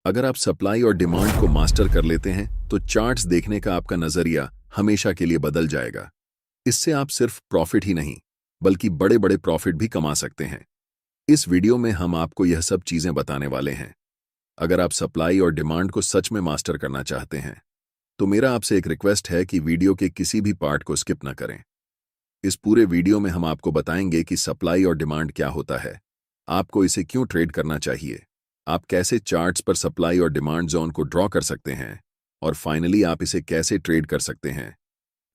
अगर आप सप्लाई और डिमांड को मास्टर कर लेते हैं तो चार्ट्स देखने का आपका नजरिया हमेशा के लिए बदल जाएगा। इससे आप सिर्फ प्रॉफिट ही नहीं बल्कि बड़े बड़े प्रॉफिट भी कमा सकते हैं। इस वीडियो में हम आपको यह सब चीजें बताने वाले हैं। अगर आप सप्लाई और डिमांड को सच में मास्टर करना चाहते हैं तो मेरा आपसे एक रिक्वेस्ट है कि वीडियो के किसी भी पार्ट को स्किप न करें। इस पूरे वीडियो में हम आपको बताएंगे कि सप्लाई और डिमांड क्या होता है, आपको इसे क्यों ट्रेड करना चाहिए, आप कैसे चार्ट्स पर सप्लाई और डिमांड जोन को ड्रॉ कर सकते हैं, और फाइनली आप इसे कैसे ट्रेड कर सकते हैं,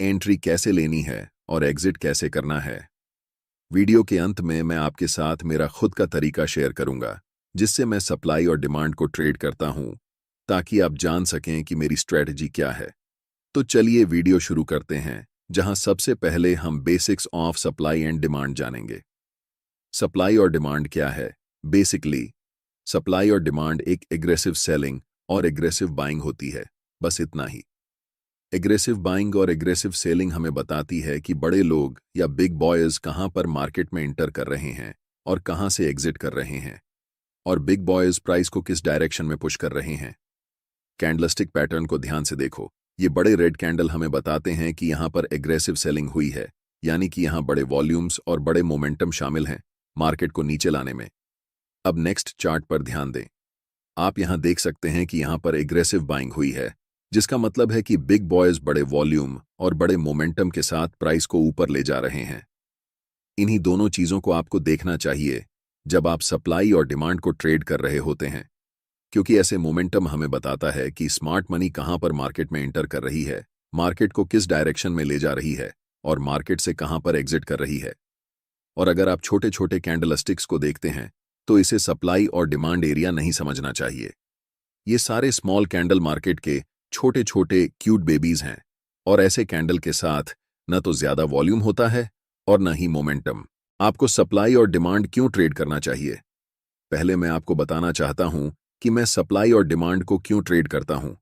एंट्री कैसे लेनी है और एग्जिट कैसे करना है। वीडियो के अंत में मैं आपके साथ मेरा खुद का तरीका शेयर करूंगा जिससे मैं सप्लाई और डिमांड को ट्रेड करता हूं, ताकि आप जान सकें कि मेरी स्ट्रेटजी क्या है। तो चलिए वीडियो शुरू करते हैं, जहां सबसे पहले हम basics of supply and demand जानेंगे। सप्लाई और डिमांड क्या है? बेसिकली सप्लाई और डिमांड एक एग्रेसिव सेलिंग और एग्रेसिव बाइंग होती है, बस इतना ही। एग्रेसिव बाइंग और एग्रेसिव सेलिंग हमें बताती है कि बड़े लोग या बिग बॉयज कहां पर मार्केट में इंटर कर रहे हैं और कहां से एग्जिट कर रहे हैं, और बिग बॉयज प्राइस को किस डायरेक्शन में पुश कर रहे हैं। कैंडलस्टिक पैटर्न को ध्यान से देखो। ये बड़े रेड कैंडल हमें बताते हैं कि यहां पर एग्रेसिव सेलिंग हुई है, यानी कि यहां बड़े वॉल्यूम्स और बड़े मोमेंटम शामिल हैं मार्केट को नीचे लाने में। अब नेक्स्ट चार्ट पर ध्यान दें। आप यहां देख सकते हैं कि यहां पर एग्रेसिव बाइंग हुई है, जिसका मतलब है कि बिग बॉयज बड़े वॉल्यूम और बड़े मोमेंटम के साथ प्राइस को ऊपर ले जा रहे हैं। इन्हीं दोनों चीजों को आपको देखना चाहिए जब आप सप्लाई और डिमांड को ट्रेड कर रहे होते हैं, क्योंकि ऐसे मोमेंटम हमें बताता है कि स्मार्ट मनी कहां पर मार्केट में एंटर कर रही है, मार्केट को किस डायरेक्शन में ले जा रही है और मार्केट से कहां पर एग्जिट कर रही है। और अगर आप छोटे छोटे कैंडलस्टिक्स को देखते हैं तो इसे सप्लाई और डिमांड एरिया नहीं समझना चाहिए। ये सारे स्मॉल कैंडल मार्केट के छोटे छोटे क्यूट बेबीज हैं, और ऐसे कैंडल के साथ न तो ज्यादा वॉल्यूम होता है और न ही मोमेंटम। आपको सप्लाई और डिमांड क्यों ट्रेड करना चाहिए? पहले मैं आपको बताना चाहता हूं कि मैं सप्लाई और डिमांड को क्यों ट्रेड करता हूं।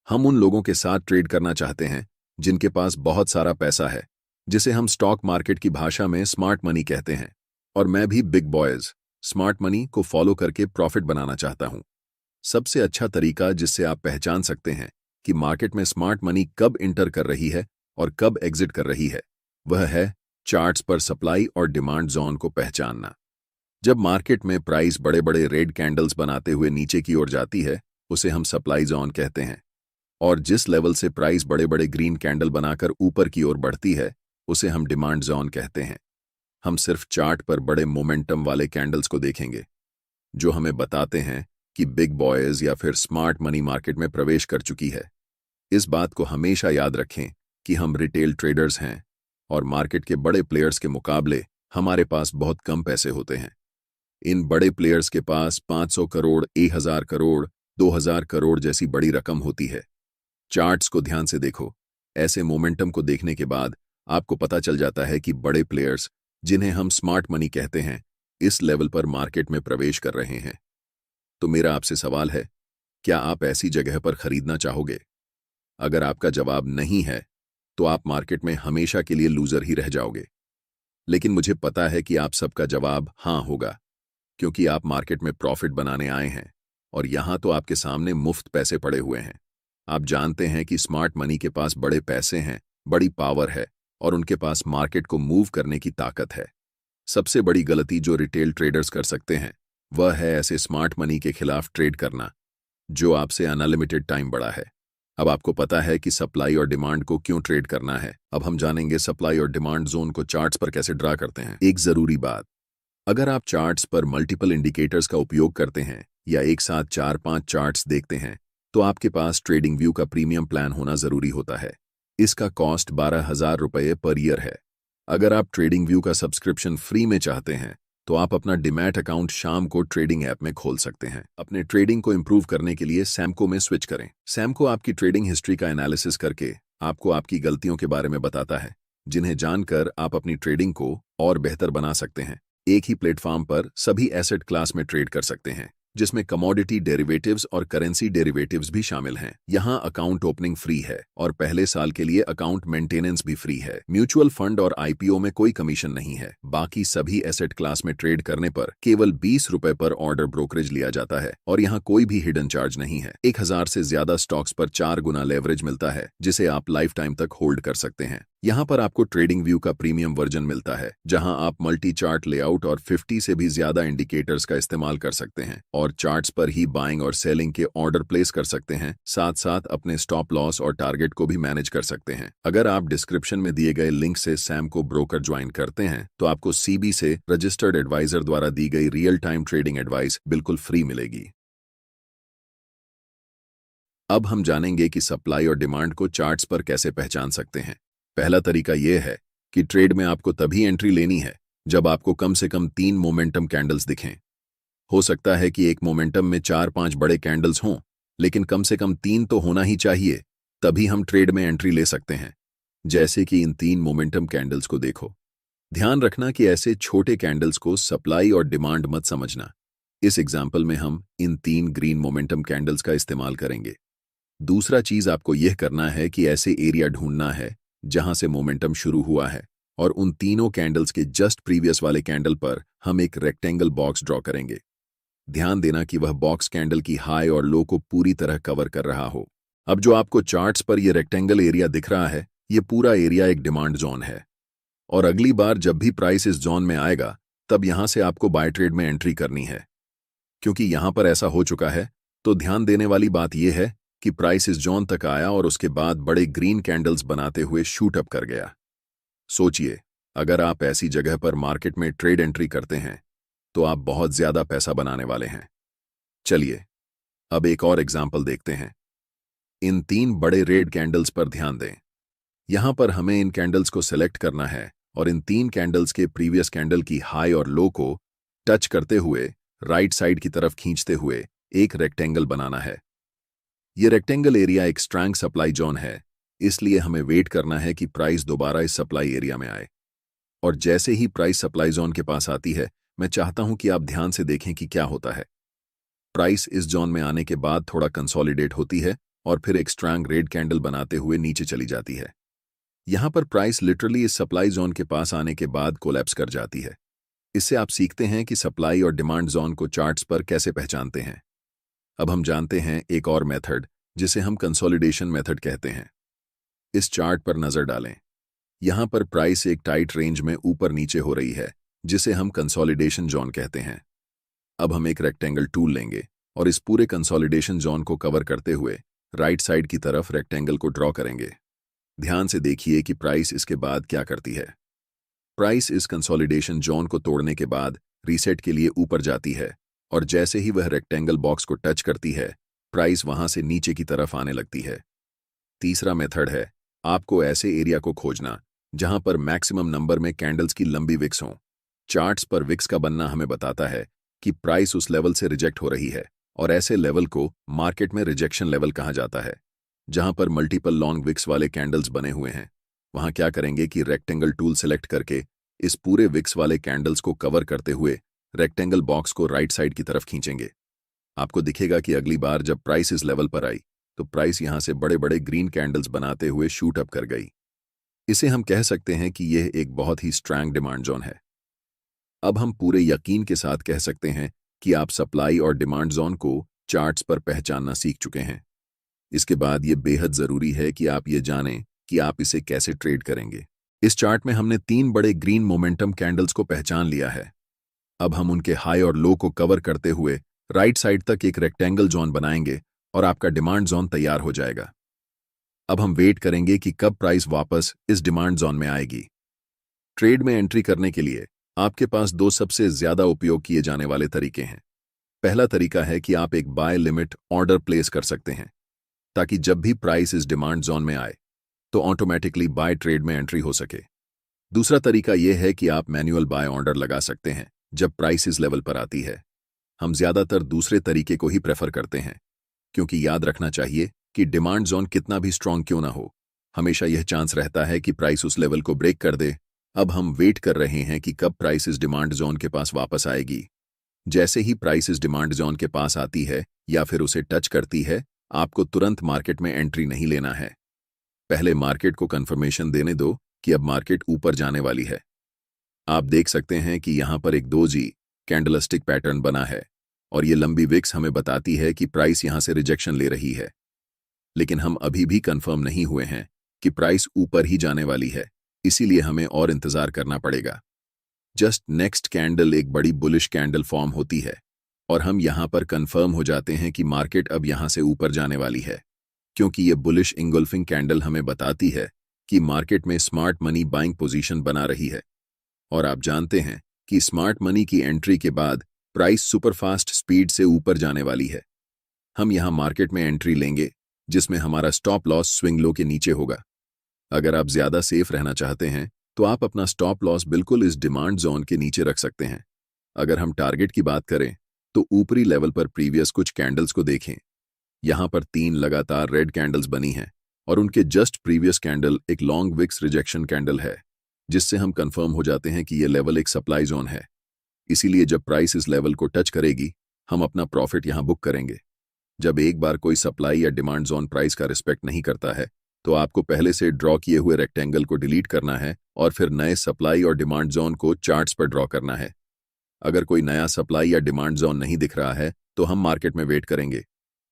हम उन लोगों के साथ ट्रेड करना चाहते हैं जिनके पास बहुत सारा पैसा है, जिसे हम स्टॉक मार्केट की भाषा में स्मार्ट मनी कहते हैं। और मैं भी बिग बॉयज स्मार्ट मनी को फॉलो करके प्रॉफिट बनाना चाहता हूं। सबसे अच्छा तरीका जिससे आप पहचान सकते हैं कि मार्केट में स्मार्ट मनी कब इंटर कर रही है और कब एग्जिट कर रही है, वह है चार्ट्स पर सप्लाई और डिमांड जोन को पहचानना। जब मार्केट में प्राइस बड़े बड़े रेड कैंडल्स बनाते हुए नीचे की ओर जाती है, उसे हम सप्लाई जोन कहते हैं, और जिस लेवल से प्राइस बड़े बड़े ग्रीन कैंडल बनाकर ऊपर की ओर बढ़ती है, उसे हम डिमांड जोन कहते हैं। हम सिर्फ चार्ट पर बड़े मोमेंटम वाले कैंडल्स को देखेंगे जो हमें बताते हैं कि बिग बॉयज या फिर स्मार्ट मनी मार्केट में प्रवेश कर चुकी है। इस बात को हमेशा याद रखें कि हम रिटेल ट्रेडर्स हैं, और मार्केट के बड़े प्लेयर्स के मुकाबले हमारे पास बहुत कम पैसे होते हैं। इन बड़े प्लेयर्स के पास 500 करोड़, 1000 करोड़, 2000 करोड़ जैसी बड़ी रकम होती है। चार्ट्स को ध्यान से देखो। ऐसे मोमेंटम को देखने के बाद आपको पता चल जाता है कि बड़े प्लेयर्स, जिन्हें हम स्मार्ट मनी कहते हैं, इस लेवल पर मार्केट में प्रवेश कर रहे हैं। तो मेरा आपसे सवाल है, क्या आप ऐसी जगह पर खरीदना चाहोगे? अगर आपका जवाब नहीं है तो आप मार्केट में हमेशा के लिए लूजर ही रह जाओगे। लेकिन मुझे पता है कि आप सबका जवाब हाँ होगा, क्योंकि आप मार्केट में प्रॉफिट बनाने आए हैं, और यहां तो आपके सामने मुफ्त पैसे पड़े हुए हैं। आप जानते हैं कि स्मार्ट मनी के पास बड़े पैसे हैं, बड़ी पावर है, और उनके पास मार्केट को मूव करने की ताकत है। सबसे बड़ी गलती जो रिटेल ट्रेडर्स कर सकते हैं वह है ऐसे स्मार्ट मनी के खिलाफ ट्रेड करना जो आपसे अनलिमिटेड टाइम बड़ा है। अब आपको पता है कि सप्लाई और डिमांड को क्यों ट्रेड करना है। अब हम जानेंगे सप्लाई और डिमांड जोन को चार्ट्स पर कैसे ड्रा करते हैं। एक जरूरी बात, अगर आप चार्ट्स पर मल्टीपल इंडिकेटर्स का उपयोग करते हैं या एक साथ 4-5 चार्ट्स देखते हैं, तो आपके पास ट्रेडिंग व्यू का प्रीमियम प्लान होना जरूरी होता है। इसका कॉस्ट 12,000 रुपये पर ईयर है। अगर आप ट्रेडिंग व्यू का सब्सक्रिप्शन फ्री में चाहते हैं तो आप अपना डिमैट अकाउंट शाम को ट्रेडिंग ऐप में खोल सकते हैं। अपने ट्रेडिंग को इंप्रूव करने के लिए सैमको में स्विच करें। सैमको आपकी ट्रेडिंग हिस्ट्री का एनालिसिस करके आपको आपकी गलतियों के बारे में बताता है, जिन्हें जानकर आप अपनी ट्रेडिंग को और बेहतर बना सकते हैं। एक ही प्लेटफॉर्म पर सभी एसेट क्लास में ट्रेड कर सकते हैं। जिसमें कमोडिटी डेरिवेटिव्स और करेंसी डेरिवेटिव्स भी शामिल हैं। यहाँ अकाउंट ओपनिंग फ्री है और पहले साल के लिए अकाउंट मेंटेनेंस भी फ्री है। म्यूचुअल फंड और आईपीओ में कोई कमीशन नहीं है। बाकी सभी एसेट क्लास में ट्रेड करने पर केवल 20 रुपए पर ऑर्डर ब्रोकरेज लिया जाता है और यहाँ कोई भी हिडन चार्ज नहीं है। 1000 से ज्यादा स्टॉक्स पर 4 गुना लेवरेज मिलता है, जिसे आप लाइफ टाइम तक होल्ड कर सकते हैं। यहाँ पर आपको ट्रेडिंग व्यू का प्रीमियम वर्जन मिलता है, जहां आप मल्टी चार्ट लेआउट और 50 से भी ज्यादा इंडिकेटर्स का इस्तेमाल कर सकते हैं और चार्ट्स पर ही बाइंग और सेलिंग के ऑर्डर प्लेस कर सकते हैं। साथ साथ अपने स्टॉप लॉस और टारगेट को भी मैनेज कर सकते हैं। अगर आप डिस्क्रिप्शन में दिए गए लिंक से सैम को ब्रोकर ज्वाइन करते हैं तो आपको सीबी से रजिस्टर्ड एडवाइजर द्वारा दी गई रियल टाइम ट्रेडिंग एडवाइस बिल्कुल फ्री मिलेगी। अब हम जानेंगे कि सप्लाई और डिमांड को चार्ट्स पर कैसे पहचान सकते हैं। पहला तरीका यह है कि ट्रेड में आपको तभी एंट्री लेनी है जब आपको कम से कम 3 मोमेंटम कैंडल्स दिखें। हो सकता है कि एक मोमेंटम में 4-5 बड़े कैंडल्स हों, लेकिन कम से कम 3 तो होना ही चाहिए, तभी हम ट्रेड में एंट्री ले सकते हैं। जैसे कि इन 3 मोमेंटम कैंडल्स को देखो। ध्यान रखना कि ऐसे छोटे कैंडल्स को सप्लाई और डिमांड मत समझना। इस एग्जाम्पल में हम इन 3 ग्रीन मोमेंटम कैंडल्स का इस्तेमाल करेंगे। दूसरा चीज आपको यह करना है कि ऐसे एरिया ढूंढना है जहां से मोमेंटम शुरू हुआ है और उन तीनों कैंडल्स के जस्ट प्रीवियस वाले कैंडल पर हम एक रेक्टेंगल बॉक्स ड्रॉ करेंगे। ध्यान देना कि वह बॉक्स कैंडल की हाई और लो को पूरी तरह कवर कर रहा हो। अब जो आपको चार्ट्स पर यह रेक्टेंगल एरिया दिख रहा है, यह पूरा एरिया एक डिमांड जोन है और अगली बार जब भी प्राइस इस जोन में आएगा तब यहां से आपको बाय ट्रेड में एंट्री करनी है। क्योंकि यहां पर ऐसा हो चुका है तो ध्यान देने वाली बात यह है कि प्राइस इस जोन तक आया और उसके बाद बड़े ग्रीन कैंडल्स बनाते हुए शूट अप कर गया। सोचिए, अगर आप ऐसी जगह पर मार्केट में ट्रेड एंट्री करते हैं तो आप बहुत ज्यादा पैसा बनाने वाले हैं। चलिए अब एक और एग्जाम्पल देखते हैं। इन 3 बड़े रेड कैंडल्स पर ध्यान दें। यहां पर हमें इन कैंडल्स को सिलेक्ट करना है और इन 3 कैंडल्स के प्रीवियस कैंडल की हाई और लो को टच करते हुए राइट साइड की तरफ खींचते हुए एक रेक्टेंगल बनाना है। यह रेक्टेंगल एरिया एक स्ट्रॉन्ग सप्लाई जोन है, इसलिए हमें वेट करना है कि प्राइस दोबारा इस सप्लाई एरिया में आए। और जैसे ही प्राइस सप्लाई जोन के पास आती है, मैं चाहता हूं कि आप ध्यान से देखें कि क्या होता है। प्राइस इस जोन में आने के बाद थोड़ा कंसोलिडेट होती है और फिर एक स्ट्रॉन्ग रेड कैंडल बनाते हुए नीचे चली जाती है। यहां पर प्राइस लिटरली इस सप्लाई जोन के पास आने के बाद कोलैप्स कर जाती है। इससे आप सीखते हैं कि सप्लाई और डिमांड जोन को चार्ट्स पर कैसे पहचानते हैं। अब हम जानते हैं एक और मेथड जिसे हम कंसोलिडेशन मेथड कहते हैं। इस चार्ट पर नजर डालें। यहां पर प्राइस एक टाइट रेंज में ऊपर नीचे हो रही है, जिसे हम कंसोलिडेशन जोन कहते हैं। अब हम एक रेक्टेंगल टूल लेंगे और इस पूरे कंसोलिडेशन जोन को कवर करते हुए राइट साइड की तरफ रेक्टेंगल को ड्रॉ करेंगे। ध्यान से देखिए कि प्राइस इसके बाद क्या करती है। प्राइस इस कंसोलिडेशन जोन को तोड़ने के बाद रीसेट के लिए ऊपर जाती है और जैसे ही वह रेक्टेंगल बॉक्स को टच करती है, प्राइस वहां से नीचे की तरफ आने लगती है। तीसरा मेथड है आपको ऐसे एरिया को खोजना जहां पर मैक्सिमम नंबर में कैंडल्स की लंबी विक्स हों। चार्ट्स पर विक्स का बनना हमें बताता है कि प्राइस उस लेवल से रिजेक्ट हो रही है और ऐसे लेवल को मार्केट में रिजेक्शन लेवल कहा जाता है। जहां पर मल्टीपल लॉन्ग विक्स वाले कैंडल्स बने हुए हैं, वहां क्या करेंगे कि रेक्टेंगल टूल सेलेक्ट करके इस पूरे विक्स वाले कैंडल्स को कवर करते हुए रेक्टेंगल बॉक्स को राइट साइड की तरफ खींचेंगे। आपको दिखेगा कि अगली बार जब प्राइस इस लेवल पर आई तो प्राइस यहां से बड़े बड़े ग्रीन कैंडल्स बनाते हुए शूट अप कर गई। इसे हम कह सकते हैं कि यह एक बहुत ही स्ट्रॉन्ग डिमांड जोन है। अब हम पूरे यकीन के साथ कह सकते हैं कि आप सप्लाई और डिमांड जोन को चार्ट्स पर पहचानना सीख चुके हैं। इसके बाद यह बेहद जरूरी है कि आप ये जानें कि आप इसे कैसे ट्रेड करेंगे। इस चार्ट में हमने 3 बड़े ग्रीन मोमेंटम कैंडल्स को पहचान लिया है। अब हम उनके हाई और लो को कवर करते हुए राइट साइड तक एक रेक्टेंगल जोन बनाएंगे और आपका डिमांड जोन तैयार हो जाएगा। अब हम वेट करेंगे कि कब प्राइस वापस इस डिमांड जोन में आएगी। ट्रेड में एंट्री करने के लिए आपके पास 2 सबसे ज्यादा उपयोग किए जाने वाले तरीके हैं। पहला तरीका है कि आप एक बाय लिमिट ऑर्डर प्लेस कर सकते हैं ताकि जब भी प्राइस इस डिमांड जोन में आए तो ऑटोमेटिकली बाय ट्रेड में एंट्री हो सके। दूसरा तरीका यह है कि आप मैन्युअल बाय ऑर्डर लगा सकते हैं जब प्राइस इस लेवल पर आती है। हम ज्यादातर दूसरे तरीके को ही प्रेफर करते हैं, क्योंकि याद रखना चाहिए कि डिमांड जोन कितना भी स्ट्रांग क्यों ना हो, हमेशा यह चांस रहता है कि प्राइस उस लेवल को ब्रेक कर दे। अब हम वेट कर रहे हैं कि कब प्राइस इस डिमांड जोन के पास वापस आएगी। जैसे ही प्राइस इस डिमांड जोन के पास आती है या फिर उसे टच करती है, आपको तुरंत मार्केट में एंट्री नहीं लेना है। पहले मार्केट को कंफर्मेशन देने दो कि अब मार्केट ऊपर जाने वाली है। आप देख सकते हैं कि यहां पर एक 2G कैंडलस्टिक पैटर्न बना है और ये लंबी विक्स हमें बताती है कि प्राइस यहां से रिजेक्शन ले रही है। लेकिन हम अभी भी कंफर्म नहीं हुए हैं कि प्राइस ऊपर ही जाने वाली है, इसीलिए हमें और इंतजार करना पड़ेगा। जस्ट नेक्स्ट कैंडल एक बड़ी बुलिश कैंडल फॉर्म होती है और हम यहां पर कंफर्म हो जाते हैं कि मार्केट अब यहां से ऊपर जाने वाली है, क्योंकि ये बुलिश इंगल्फिंग कैंडल हमें बताती है कि मार्केट में स्मार्ट मनी बाइंग पोजीशन बना रही है। और आप जानते हैं कि स्मार्ट मनी की एंट्री के बाद प्राइस सुपरफास्ट स्पीड से ऊपर जाने वाली है। हम यहां मार्केट में एंट्री लेंगे जिसमें हमारा स्टॉप लॉस स्विंग लो के नीचे होगा। अगर आप ज्यादा सेफ रहना चाहते हैं तो आप अपना स्टॉप लॉस बिल्कुल इस डिमांड जोन के नीचे रख सकते हैं। अगर हम टारगेट की बात करें तो ऊपरी लेवल पर प्रीवियस कुछ कैंडल्स को देखें। यहां पर 3 लगातार रेड कैंडल्स बनी हैं और उनके जस्ट प्रीवियस कैंडल एक लॉन्ग विक्स रिजेक्शन कैंडल है, जिससे हम कंफर्म हो जाते हैं कि यह लेवल एक सप्लाई जोन है। इसीलिए जब प्राइस इस लेवल को टच करेगी, हम अपना प्रॉफिट यहां बुक करेंगे। जब एक बार कोई सप्लाई या डिमांड जोन प्राइस का रिस्पेक्ट नहीं करता है, तो आपको पहले से ड्रॉ किए हुए रेक्टेंगल को डिलीट करना है और फिर नए सप्लाई और डिमांड जोन को चार्ट्स पर ड्रॉ करना है। अगर कोई नया सप्लाई या डिमांड जोन नहीं दिख रहा है तो हम मार्केट में वेट करेंगे।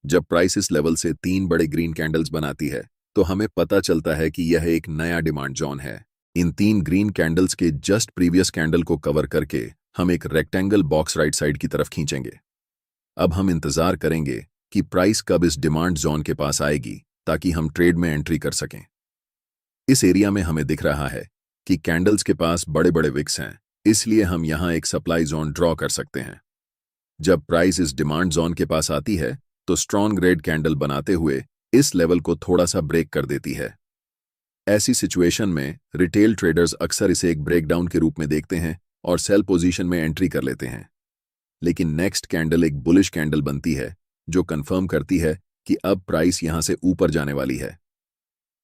जब प्राइस इस लेवल से 3 बड़े ग्रीन कैंडल्स बनाती है तो हमें पता चलता है कि यह एक नया डिमांड जोन है। इन 3 ग्रीन कैंडल्स के जस्ट प्रीवियस कैंडल को कवर करके हम एक रेक्टेंगल बॉक्स राइट साइड की तरफ खींचेंगे। अब हम इंतजार करेंगे कि प्राइस कब इस डिमांड जोन के पास आएगी ताकि हम ट्रेड में एंट्री कर सकें। इस एरिया में हमें दिख रहा है कि कैंडल्स के पास बड़े बड़े विक्स हैं, इसलिए हम यहां एक सप्लाई जोन ड्रॉ कर सकते हैं। जब प्राइस इस डिमांड जोन के पास आती है तो स्ट्रॉन्ग रेड कैंडल बनाते हुए इस लेवल को थोड़ा सा ब्रेक कर देती है। ऐसी सिचुएशन में रिटेल ट्रेडर्स अक्सर इसे एक ब्रेकडाउन के रूप में देखते हैं और सेल पोजीशन में एंट्री कर लेते हैं। लेकिन नेक्स्ट कैंडल एक बुलिश कैंडल बनती है जो कंफर्म करती है कि अब प्राइस यहां से ऊपर जाने वाली है।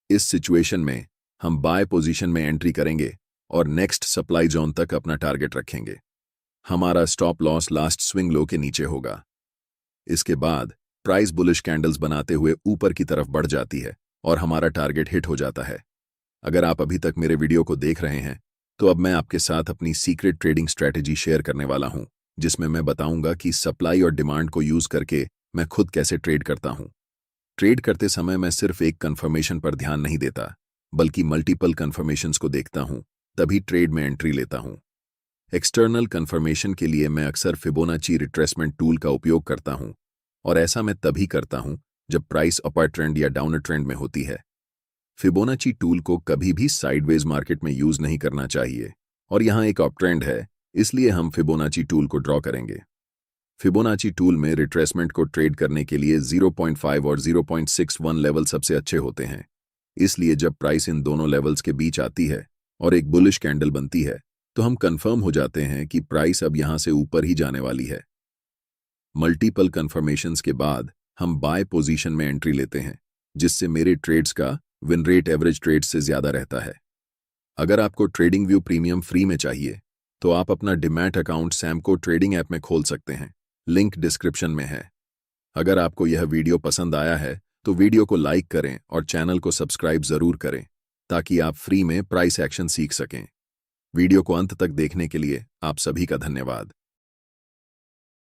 इस सिचुएशन में हम बाय पोजीशन में एंट्री करेंगे और नेक्स्ट सप्लाई जोन तक अपना टारगेट रखेंगे। हमारा stop loss last swing low के नीचे होगा। इसके बाद प्राइस बुलिश कैंडल्स बनाते हुए ऊपर की तरफ बढ़ जाती है और हमारा टारगेट हिट हो जाता है। अगर आप अभी तक मेरे वीडियो को देख रहे हैं तो अब मैं आपके साथ अपनी सीक्रेट ट्रेडिंग स्ट्रैटेजी शेयर करने वाला हूं, जिसमें मैं बताऊंगा कि सप्लाई और डिमांड को यूज करके मैं खुद कैसे ट्रेड करता हूं। ट्रेड करते समय मैं सिर्फ एक कंफर्मेशन पर ध्यान नहीं देता, बल्कि मल्टीपल कंफर्मेशंस को देखता हूं, तभी ट्रेड में एंट्री लेता हूं। एक्सटर्नल कंफर्मेशन के लिए मैं अक्सर फिबोनाची रिट्रेसमेंट टूल का उपयोग करता हूं और ऐसा मैं तभी करता हूं जब प्राइस अपर ट्रेंड या डाउनर ट्रेंड में होती है। फिबोनाची टूल को कभी भी साइडवेज मार्केट में यूज नहीं करना चाहिए और यहां एक अप ट्रेंड है, इसलिए हम फिबोनाची टूल को ड्रॉ करेंगे। फिबोनाची टूल में रिट्रेसमेंट को ट्रेड करने के लिए 0.5 और 0.61 लेवल सबसे अच्छे होते हैं। इसलिए जब प्राइस इन दोनों लेवल्स के बीच आती है और एक बुलिश कैंडल बनती है तो हम कंफर्म हो जाते हैं कि प्राइस अब यहां से ऊपर ही जाने वाली है। मल्टीपल कंफर्मेशंस के बाद हम बाय पोजीशन में एंट्री लेते हैं, जिससे मेरे ट्रेड्स का विन रेट एवरेज ट्रेड्स से ज्यादा रहता है। अगर आपको ट्रेडिंग व्यू प्रीमियम फ्री में चाहिए तो आप अपना demat account Samco trading app में खोल सकते हैं, लिंक डिस्क्रिप्शन में है। अगर आपको यह वीडियो पसंद आया है तो वीडियो को लाइक करें और चैनल को सब्सक्राइब जरूर करें ताकि आप फ्री में प्राइस एक्शन सीख सकें। वीडियो को अंत तक देखने के लिए आप सभी का धन्यवाद।